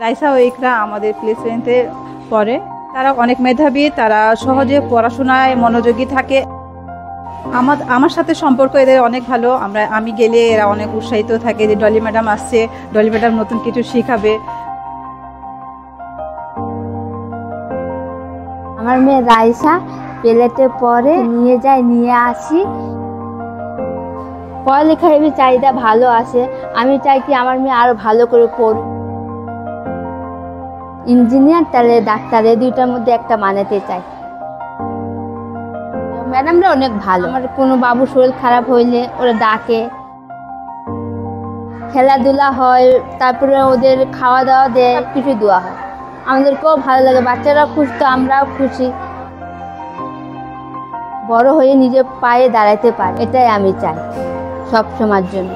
রাইসা ও ইকরা আমাদের প্লে শ্রেণীতে পড়ে। তারা অনেক মেধাবী, তারা সহজে পড়াশোনায় মনোযোগী থাকে। আমার সাথে সম্পর্ক এদের অনেক ভালো। আমি গেলে এরা অনেক উৎসাহিত থাকে যে ডলি ম্যাডাম আসছে, ডলি ম্যাডাম নতুন কিছু শিখাবে। আমার মেয়ে রাইসা প্লেতে পড়ে, নিয়ে যাই, নিয়ে আসি। পড়ালেখার চাহিদা ভালো আছে। আমি চাই কি আমার মেয়ে আরো ভালো করে পড়ুক, ইঞ্জিনিয়ার তাহলে ডাক্তার, এই দুইটার মধ্যে একটা বানাতে চাই। ম্যাডামরা অনেক ভালো। আমার কোনো বাবু শরীর খারাপ হইলে ওরা ডাকে, খেলাধুলা হয়, তারপরে ওদের খাওয়া দাওয়া দেয়, কিছু দেওয়া হয়। আমাদেরকেও ভালো লাগে, বাচ্চারা খুশি তো আমরাও খুশি। বড় হয়ে নিজের পায়ে দাঁড়াতে পারে, এটাই আমি চাই সব সময়ের জন্য।